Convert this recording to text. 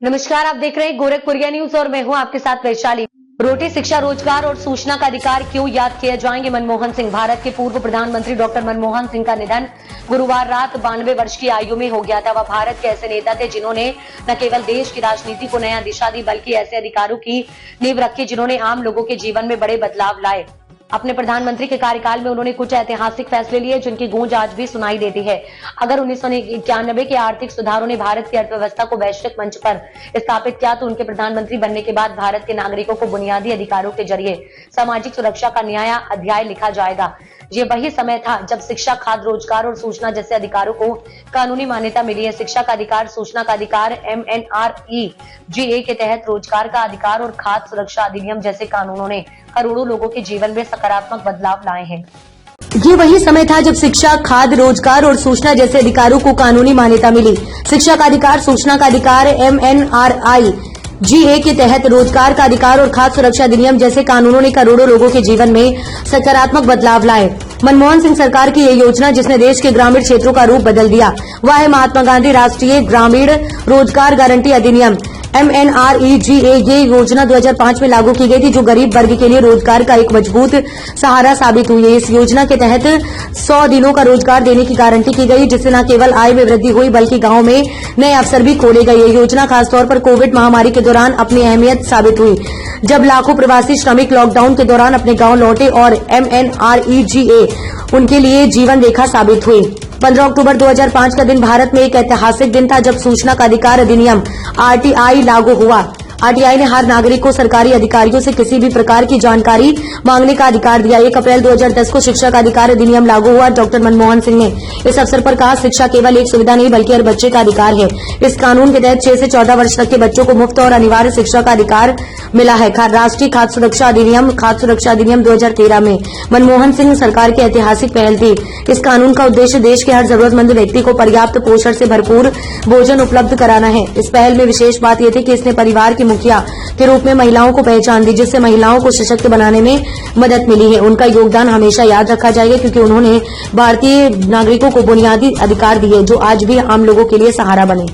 नमस्कार, आप देख रहे हैं गोरखपुरिया न्यूज और मैं हूं आपके साथ वैशाली। रोटी, शिक्षा, रोजगार और सूचना का अधिकार क्यों याद किए जाएंगे मनमोहन सिंह। भारत के पूर्व प्रधानमंत्री डॉक्टर मनमोहन सिंह का निधन गुरुवार रात 92 वर्ष की आयु में हो गया था। वह भारत के ऐसे नेता थे जिन्होंने न केवल देश की राजनीति को नया दिशा दी बल्कि ऐसे अधिकारों की नींव रखी जिन्होंने आम लोगों के जीवन में बड़े बदलाव लाए। अपने प्रधानमंत्री के कार्यकाल में उन्होंने कुछ ऐतिहासिक फैसले लिए जिनकी गूंज आज भी सुनाई देती है। अगर 1991 के आर्थिक सुधारों ने भारत की अर्थव्यवस्था को वैश्विक मंच पर स्थापित किया तो उनके प्रधानमंत्री बनने के बाद भारत के नागरिकों को बुनियादी अधिकारों के जरिए सामाजिक सुरक्षा का नया अध्याय लिखा जाएगा। ये वही समय था जब शिक्षा, खाद्य, रोजगार और सूचना जैसे अधिकारों को कानूनी मान्यता मिली है। शिक्षा का अधिकार, सूचना का अधिकार MNREGA के तहत रोजगार का अधिकार और खाद्य सुरक्षा अधिनियम जैसे कानूनों ने करोड़ों लोगों के जीवन में सकारात्मक बदलाव लाए हैं। ये वही समय था जब शिक्षा, खाद्य, रोजगार और सूचना जैसे अधिकारों को कानूनी मान्यता मिली। शिक्षा का अधिकार, सूचना का अधिकार MNREGA के तहत रोजगार का अधिकार और खाद्य सुरक्षा अधिनियम जैसे कानूनों ने करोड़ों लोगों के जीवन में सकारात्मक बदलाव लाए। मनमोहन सिंह सरकार की ये योजना जिसने देश के ग्रामीण क्षेत्रों का रूप बदल दिया वह है महात्मा गांधी राष्ट्रीय ग्रामीण रोजगार गारंटी अधिनियम MNREGA। ये योजना 2005 में लागू की गई थी जो गरीब वर्ग के लिए रोजगार का एक मजबूत सहारा साबित हुई है। इस योजना के तहत 100 दिनों का रोजगार देने की गारंटी की गई जिससे न केवल आय में वृद्धि हुई बल्कि गांव में नए अवसर भी खोले गए। ये योजना खासतौर पर कोविड महामारी के दौरान अपनी अहमियत साबित हुई जब लाखों प्रवासी श्रमिक लॉकडाउन के दौरान अपने गाँव लौटे और MNREGA उनके लिए जीवन रेखा साबित हुई। 15 अक्टूबर 2005 का दिन भारत में एक ऐतिहासिक दिन था जब सूचना का अधिकार अधिनियम RTI लागू हुआ। RTI ने हर नागरिक को सरकारी अधिकारियों से किसी भी प्रकार की जानकारी मांगने का अधिकार दिया। 1 अप्रैल 2010 को शिक्षा का अधिकार अधिनियम लागू हुआ। डॉक्टर मनमोहन सिंह ने इस अवसर पर कहा, शिक्षा केवल एक सुविधा नहीं बल्कि हर बच्चे का अधिकार है। इस कानून के तहत 6 से 14 वर्ष तक के बच्चों को मुफ्त और अनिवार्य शिक्षा का अधिकार मिला है। राष्ट्रीय खाद्य सुरक्षा अधिनियम 2013 में मनमोहन सिंह सरकार की ऐतिहासिक पहल थी। इस कानून का उद्देश्य देश के हर जरूरतमंद व्यक्ति को पर्याप्त पोषण से भरपूर भोजन उपलब्ध कराना है। इस पहल में विशेष बात यह थी कि इसने परिवार की मुखिया के रूप में महिलाओं को पहचान दी जिससे महिलाओं को सशक्त बनाने में मदद मिली है। उनका योगदान हमेशा याद रखा जाएगा क्योंकि उन्होंने भारतीय नागरिकों को बुनियादी अधिकार दिए जो आज भी आम लोगों के लिए सहारा बने।